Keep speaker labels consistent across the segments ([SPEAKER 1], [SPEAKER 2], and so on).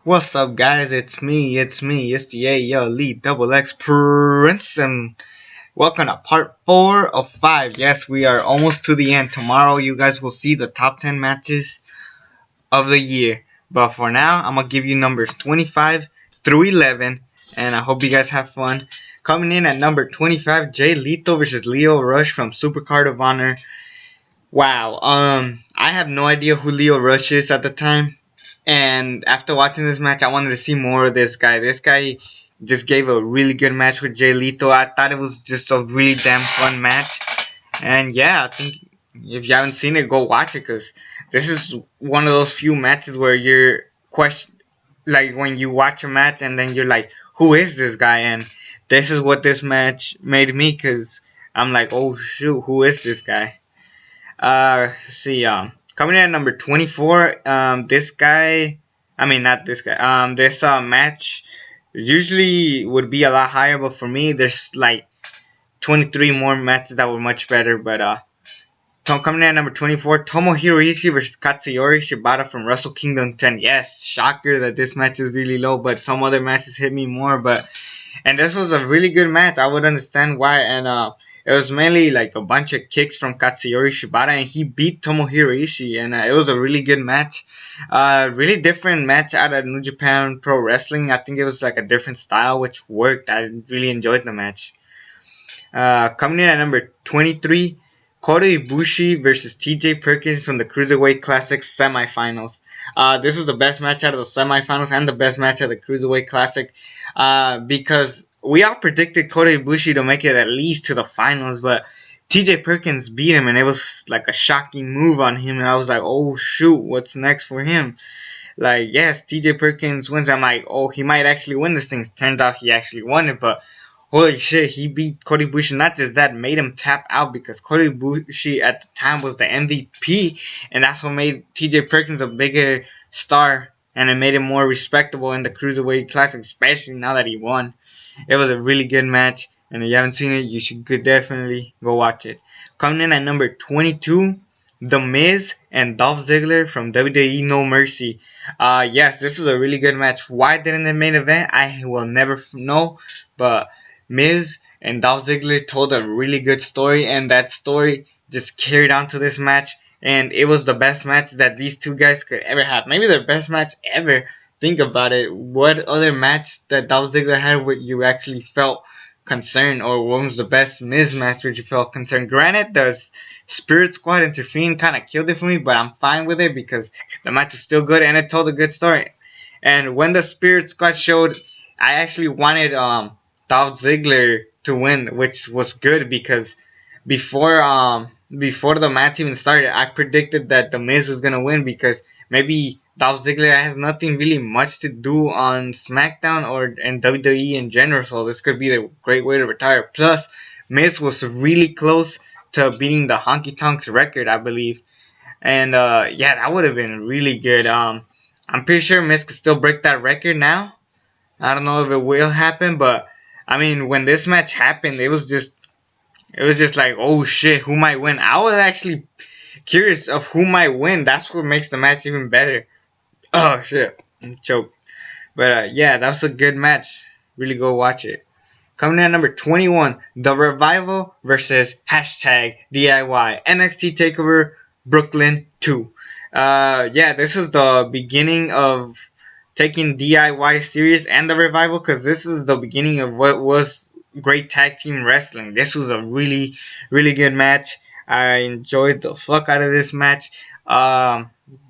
[SPEAKER 1] What's up, guys? It's me, it's the Elite Double X Prince, and welcome to part 4 of 5. Yes, we are almost to the end. Tomorrow, you guys will see the top 10 matches of the year. But for now, I'm gonna give you numbers 25 through 11, and I hope you guys have fun. Coming in at number 25, Jay Lethal versus Lio Rush from Supercard of Honor. Wow, I have no idea who Lio Rush is at the time. And after watching this match, I wanted to see more of this guy. This guy just gave a really good match with Jay Lethal. I thought it was just a really damn fun match. And yeah, I think if you haven't seen it, go watch it, because this is one of those few matches where you're like when you watch a match and then you're like, who is this guy? And this is what this match made me, because I'm like, oh shoot, who is this guy? Let's see, coming in at number 24, this match usually would be a lot higher, but for me, there's like 23 more matches that were much better. But coming in at number 24, Tomohiro Ishii versus Katsuyori Shibata from Wrestle Kingdom 10. Yes, shocker that this match is really low, but some other matches hit me more. And this was a really good match. I would understand why. And it was mainly like a bunch of kicks from Katsuyori Shibata, and he beat Tomohiro Ishii, and it was a really good match. Really different match out of New Japan Pro Wrestling. I think it was like a different style, which worked. I really enjoyed the match. Coming in at number 23, Kota Ibushi versus TJ Perkins from the Cruiserweight Classic semifinals. This was the best match out of the semifinals and the best match of the Cruiserweight Classic, because we all predicted Kota Ibushi to make it at least to the finals, but TJ Perkins beat him, and it was like a shocking move on him, and I was like, oh shoot, what's next for him? Like, yes, TJ Perkins wins. I'm like, oh, he might actually win this thing. Turns out he actually won it, but holy shit, he beat Kota Ibushi. Not just that, made him tap out, because Kota Ibushi at the time was the MVP, and that's what made TJ Perkins a bigger star, and it made him more respectable in the Cruiserweight Classic, especially now that he won. It was a really good match, and if you haven't seen it, you should definitely go watch it. Coming in at number 22, The Miz and Dolph Ziggler from WWE No Mercy. Yes, this was a really good match. Why didn't it main event? I will never know, but Miz and Dolph Ziggler told a really good story, and that story just carried on to this match, and it was the best match that these two guys could ever have. Maybe their best match ever. Think about it. What other match that Dolph Ziggler had where you actually felt concerned, or what was the best Miz match where you felt concerned? Granted, the Spirit Squad intervened kind of killed it for me, but I'm fine with it because the match was still good and it told a good story. And when the Spirit Squad showed, I actually wanted Dolph Ziggler to win, which was good, because before the match even started, I predicted that the Miz was gonna win, because maybe Dolph Ziggler has nothing really much to do on SmackDown or in WWE in general, so this could be a great way to retire. Plus, Miz was really close to beating the Honky Tonks record, I believe. And yeah, that would have been really good. I'm pretty sure Miz could still break that record now. I don't know if it will happen, but I mean, when this match happened, it was just like, oh shit, who might win? I was actually curious of who might win. That's what makes the match even better. Oh shit, choked. But yeah, that was a good match. Really go watch it. Coming in at number 21, The Revival versus #DIY NXT TakeOver Brooklyn 2. Yeah, this is the beginning of taking DIY serious and The Revival, because this is the beginning of what was great tag team wrestling. This was a really, really good match. I enjoyed the fuck out of this match.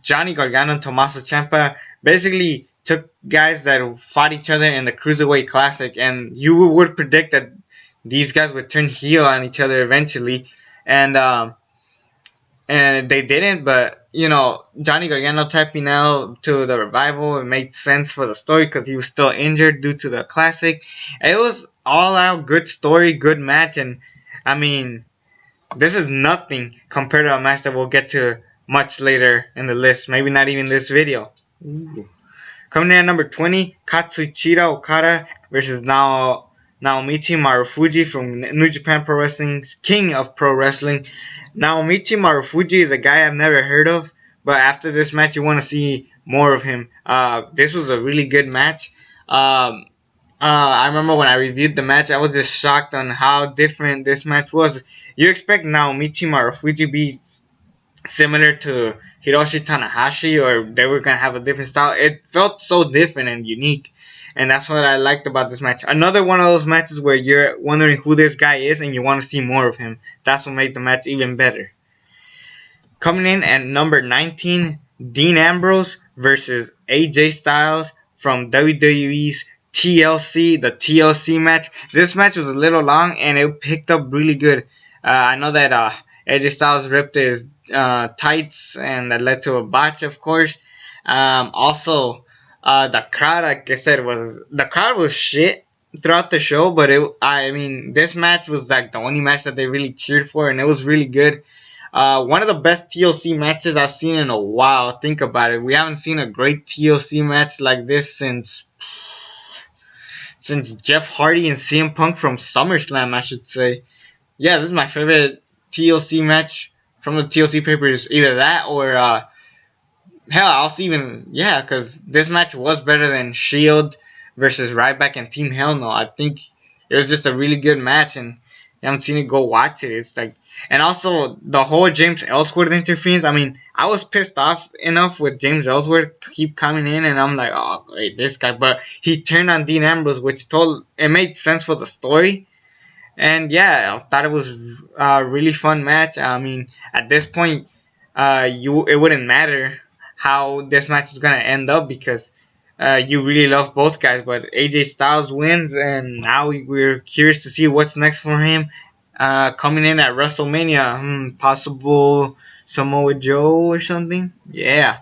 [SPEAKER 1] Johnny Gargano and Tommaso Ciampa basically took guys that fought each other in the Cruiserweight Classic, and you would predict that these guys would turn heel on each other eventually, and they didn't. But you know, Johnny Gargano tapping out to The Revival, it made sense for the story because he was still injured due to the Classic. It was all out good story, good match, and I mean, this is nothing compared to a match that we'll get to much later in the list. Maybe not even this video. Ooh. Coming in at number 20, Kazuchika Okada versus Naomichi Marufuji from New Japan Pro Wrestling's King of Pro Wrestling. Naomichi Marufuji is a guy I've never heard of, but after this match you want to see more of him. This was a really good match. I remember when I reviewed the match, I was just shocked on how different this match was. You expect Naomichi Marufuji to be similar to Hiroshi Tanahashi, or they were gonna have a different style. It felt so different and unique, and that's what I liked about this match. Another one of those matches where you're wondering who this guy is and you want to see more of him. That's what made the match even better. Coming in at number 19, Dean Ambrose versus AJ Styles from WWE's TLC, the TLC match. This match was a little long and it picked up really good. I know that AJ Styles ripped his tights and that led to a botch, of course. Also, the crowd, like I said, the crowd was shit throughout the show, but this match was like the only match that they really cheered for, and it was really good. One of the best TLC matches I've seen in a while. Think about it. We haven't seen a great TLC match like this since Jeff Hardy and CM Punk from SummerSlam, I should say. Yeah, this is my favorite TLC match from the TLC papers. Either that or, because this match was better than Shield versus Ryback and Team Hell No. I think it was just a really good match, and you haven't seen it, go watch it. It's like, and also the whole James Ellsworth interference. I mean, I was pissed off enough with James Ellsworth keep coming in, and I'm like, oh great, this guy. But he turned on Dean Ambrose, which it made sense for the story. And yeah, I thought it was a really fun match. I mean, at this point, it wouldn't matter how this match is gonna end up because you really love both guys. But AJ Styles wins, and now we're curious to see what's next for him. Coming in at WrestleMania, possible Samoa Joe or something. Yeah.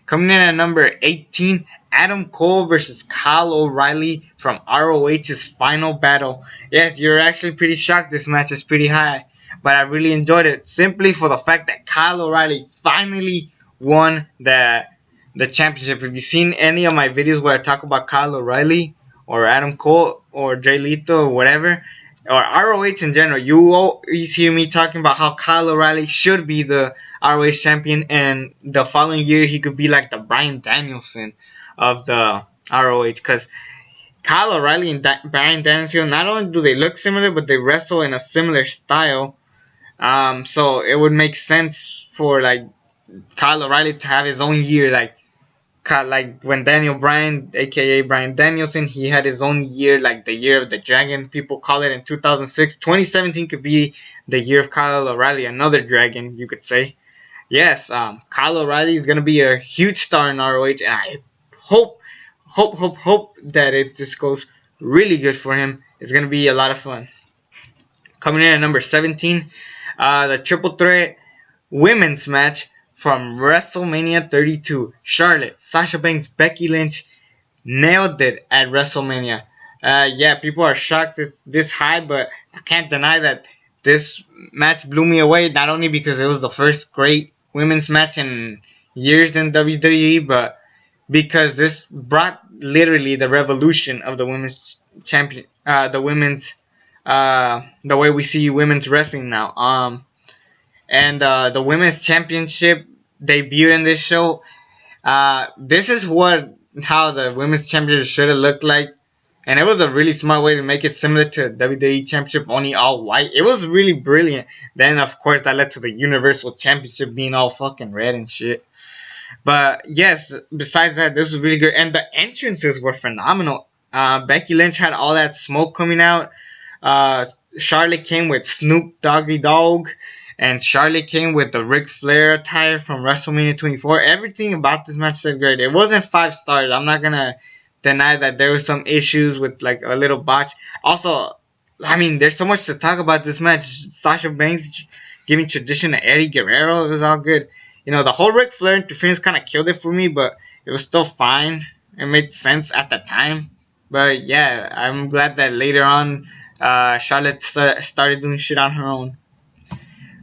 [SPEAKER 1] Coming in at number 18, Adam Cole versus Kyle O'Reilly from ROH's Final Battle. Yes, you're actually pretty shocked. This match is pretty high, but I really enjoyed it simply for the fact that Kyle O'Reilly finally won the championship. If you've seen any of my videos where I talk about Kyle O'Reilly or Adam Cole or Jay Leto or whatever, or ROH in general, you always hear me talking about how Kyle O'Reilly should be the ROH champion, and the following year he could be like the Bryan Danielson of the ROH, because Kyle O'Reilly and Bryan Danielson, not only do they look similar, but they wrestle in a similar style. So it would make sense for like Kyle O'Reilly to have his own year, like when Daniel Bryan, aka Bryan Danielson, he had his own year, like the year of the dragon, people call it, in 2006. 2017 could be the year of Kyle O'Reilly, another dragon, you could say. Yes, Kyle O'Reilly is going to be a huge star in ROH, and I hope that it just goes really good for him. It's going to be a lot of fun. Coming in at number 17, the Triple Threat Women's Match from WrestleMania 32. Charlotte, Sasha Banks, Becky Lynch nailed it at WrestleMania. Yeah, people are shocked it's this high, but I can't deny that this match blew me away, not only because it was the first great women's match in years in WWE, but because this brought literally the revolution of the women's champion, the way we see women's wrestling now. And the women's championship debuted in this show. This is how the women's championship should have looked like, and it was a really smart way to make it similar to WWE Championship, only all white. It was really brilliant. Then of course that led to the Universal Championship being all fucking red and shit. But yes, besides that, this was really good, and the entrances were phenomenal. Becky Lynch had all that smoke coming out. Charlotte came with Snoop Doggy Dogg, and Charlotte came with the Ric Flair attire from WrestleMania 24. Everything about this match is great. It wasn't 5 stars. I'm not gonna deny that there were some issues with like a little botch. Also, I mean, there's so much to talk about this match. Sasha Banks giving tradition to Eddie Guerrero. It was all good. You know, the whole Ric Flair interference kind of killed it for me, but it was still fine. It made sense at the time. But yeah, I'm glad that later on, Charlotte started doing shit on her own.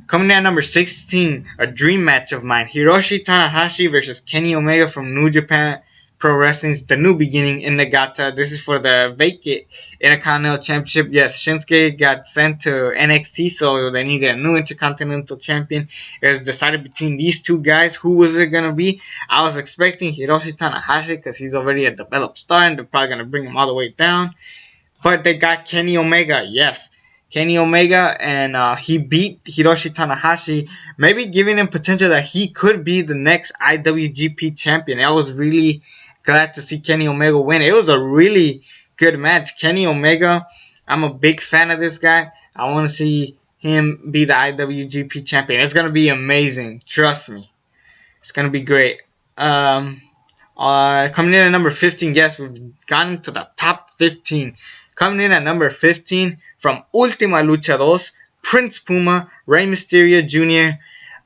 [SPEAKER 1] Coming in at number 16, a dream match of mine. Hiroshi Tanahashi versus Kenny Omega from New Japan Pro Wrestling's The New Beginning in Niigata. This is for the vacant Intercontinental Championship. Yes, Shinsuke got sent to NXT, so they needed a new Intercontinental Champion. It was decided between these two guys. Who was it going to be? I was expecting Hiroshi Tanahashi because he's already a developed star and they're probably going to bring him all the way down. But they got Kenny Omega. Yes, Kenny Omega, and he beat Hiroshi Tanahashi, maybe giving him potential that he could be the next IWGP champion. I was really glad to see Kenny Omega win. It was a really good match. Kenny Omega, I'm a big fan of this guy. I want to see him be the IWGP champion. It's going to be amazing. Trust me. It's going to be great. Coming in at number 15, yes, we've gotten to the top 15. Coming in at number 15 from Ultima Lucha 2, Prince Puma, Rey Mysterio Jr.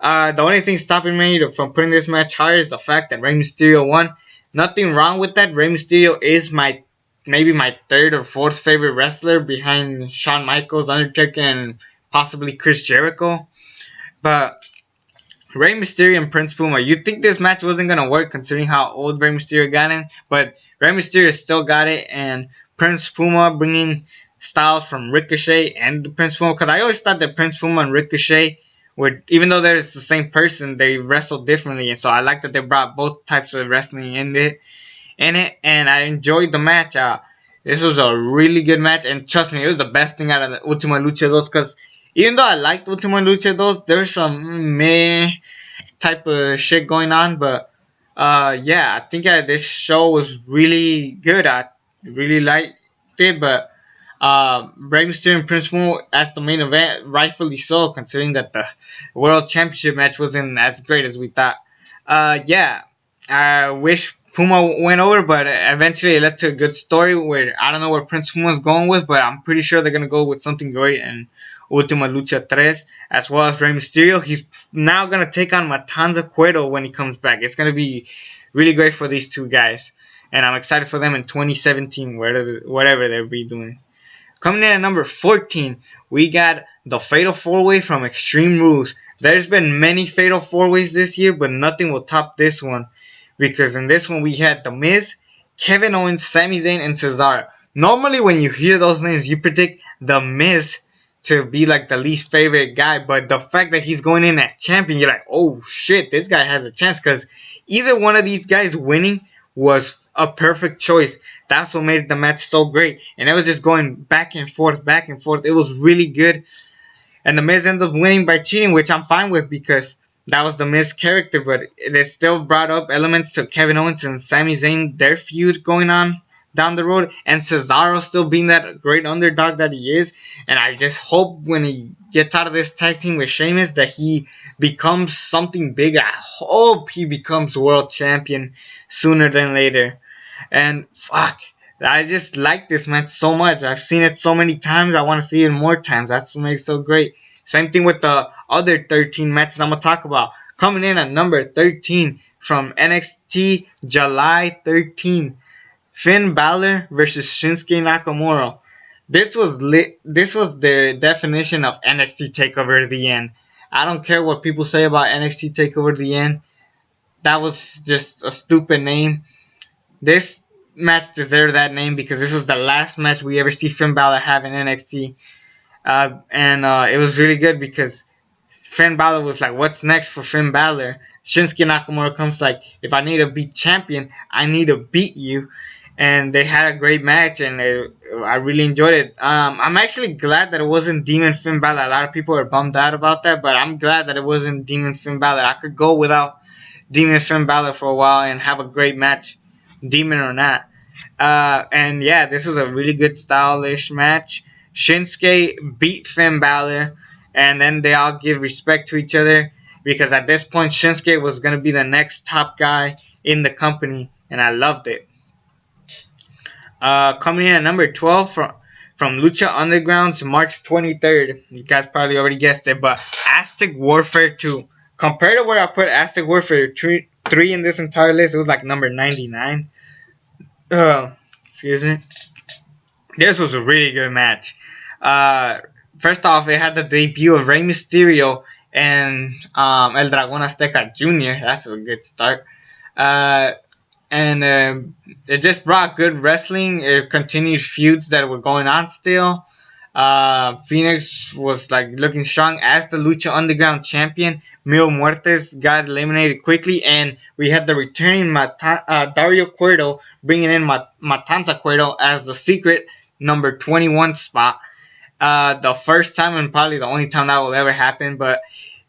[SPEAKER 1] The only thing stopping me from putting this match higher is the fact that Rey Mysterio won. Nothing wrong with that. Rey Mysterio is maybe my third or fourth favorite wrestler behind Shawn Michaels, Undertaker, and possibly Chris Jericho. But Rey Mysterio and Prince Puma, you'd think this match wasn't going to work considering how old Rey Mysterio got in. But Rey Mysterio still got it, and Prince Puma bringing styles from Ricochet and Prince Puma. Because I always thought that Prince Puma and Ricochet would, even though they're the same person, they wrestle differently. And so I like that they brought both types of wrestling in it. And I enjoyed the match. This was a really good match. And trust me, it was the best thing out of the Ultima Lucha 2. Because even though I liked Ultima Lucha 2, there's some meh type of shit going on. But yeah, I think this show was really good. I really liked it. But Rey Mysterio and Prince Puma as the main event, rightfully so, considering that the World Championship match wasn't as great as we thought. Yeah, I wish Puma went over, but eventually it led to a good story where I don't know where Prince Puma's going with, but I'm pretty sure they're going to go with something great in Ultima Lucha 3, as well as Rey Mysterio. He's now going to take on Matanza Cuero when he comes back. It's going to be really great for these two guys, and I'm excited for them in 2017, whatever they'll be doing. Coming in at number 14, we got the Fatal 4-Way from Extreme Rules. There's been many Fatal 4-Ways this year, but nothing will top this one. Because in this one, we had The Miz, Kevin Owens, Sami Zayn, and Cesaro. Normally, when you hear those names, you predict The Miz to be like the least favorite guy. But the fact that he's going in as champion, you're like, oh shit, this guy has a chance. Because either one of these guys winning was a perfect choice. That's what made the match so great. And it was just going back and forth, back and forth. It was really good. And The Miz ends up winning by cheating, which I'm fine with because that was The Miz character. But it still brought up elements to Kevin Owens and Sami Zayn, their feud going on down the road. And Cesaro still being that great underdog that he is. And I just hope when he gets out of this tag team with Sheamus that he becomes something big. I hope he becomes world champion sooner than later. And fuck, I just like this match so much. I've seen it so many times. I want to see it more times. That's what makes it so great. Same thing with the other 13 matches I'm going to talk about. Coming in at number 13 from NXT July 13. Finn Balor versus Shinsuke Nakamura. This was the definition of NXT TakeOver the end. I don't care what people say about NXT TakeOver the end. That was just a stupid name. This match deserved that name because this was the last match we ever see Finn Balor have in NXT. And it was really good because Finn Balor was like, what's next for Finn Balor? Shinsuke Nakamura comes like, if I need to be champion, I need to beat you. And they had a great match, and I really enjoyed it. I'm actually glad that it wasn't Demon Finn Balor. A lot of people are bummed out about that, but I'm glad that it wasn't Demon Finn Balor. I could go without Demon Finn Balor for a while and have a great match, Demon or not. And yeah, this was a really good stylish match. Shinsuke beat Finn Balor, and then they all give respect to each other because at this point, Shinsuke was going to be the next top guy in the company, and I loved it. Coming in at number 12 from Lucha Underground's March 23rd. You guys probably already guessed it, but Aztec Warfare 2. Compared to where I put Aztec Warfare 3 in this entire list, it was like number 99. Excuse me. This was a really good match. First off, it had the debut of Rey Mysterio and El Dragón Azteca Jr. That's a good start. and it just brought good wrestling. It continued feuds that were going on still. Phoenix was like looking strong as the Lucha Underground champion. Mil Muertes got eliminated quickly, and we had the returning Dario Cueto bringing in Matanza Cueto as the secret number 21 spot. The first time and probably the only time that will ever happen, but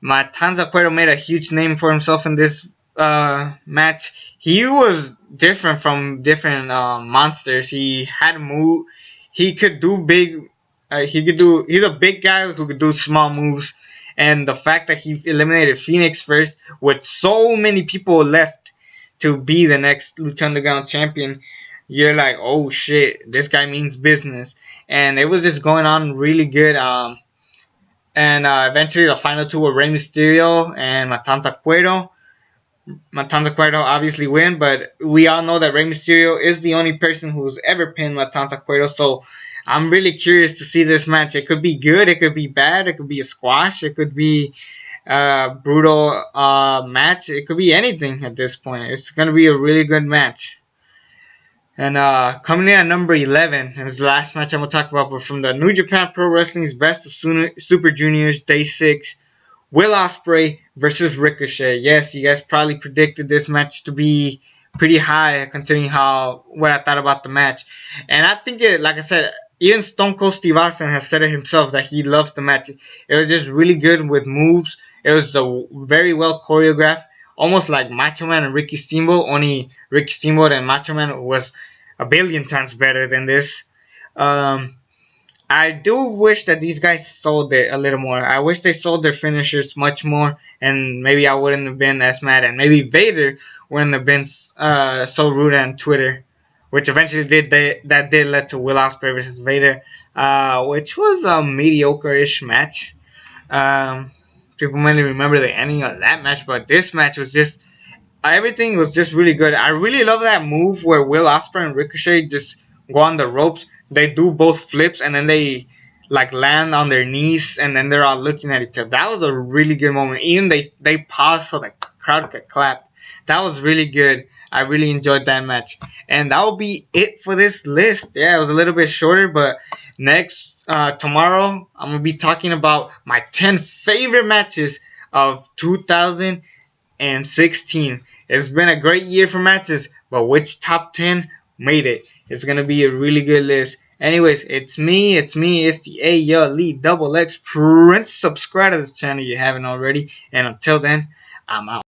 [SPEAKER 1] Matanza Cueto made a huge name for himself in this match. He was different from different monsters. He had move. He could do big. He's a big guy who could do small moves, and the fact that he eliminated Phoenix first with so many people left to be the next Lucha Underground champion, you're like, oh shit, this guy means business. And it was just going on really good. And eventually the final two were Rey Mysterio and Matanza Cueto. Matanza Cueto obviously win, but we all know that Rey Mysterio is the only person who's ever pinned Matanza Cueto, so I'm really curious to see this match. It could be good, it could be bad, it could be a squash, it could be a brutal match, it could be anything at this point. It's going to be a really good match. And coming in at number 11, and it's the last match I'm going to talk about, but from the New Japan Pro Wrestling's Best of Super Juniors, Day 6, Will Ospreay versus Ricochet. Yes, you guys probably predicted this match to be pretty high, considering what I thought about the match. And I think it, like I said, even Stone Cold Steve Austin has said it himself that he loves the match. It was just really good with moves. It was very well choreographed, almost like Macho Man and Ricky Steamboat. Only Ricky Steamboat and Macho Man was a billion times better than this. I do wish that these guys sold it a little more. I wish they sold their finishers much more, and maybe I wouldn't have been as mad, and maybe Vader wouldn't have been so rude on Twitter, which eventually did lead to Will Ospreay versus Vader, which was a mediocre-ish match. People might remember the ending of that match, but this match was just, everything was just really good. I really love that move where Will Ospreay and Ricochet just go on the ropes. They do both flips, and then they like land on their knees, and then they're all looking at each other. That was a really good moment. Even they paused so the crowd could clap. That was really good. I really enjoyed that match. And that will be it for this list. Yeah, it was a little bit shorter, but tomorrow I'm going to be talking about my 10 favorite matches of 2016. It's been a great year for matches, but which top 10 made it? It's going to be a really good list. Anyways, it's the ALE XX Prince. Subscribe to this channel if you haven't already. And until then, I'm out.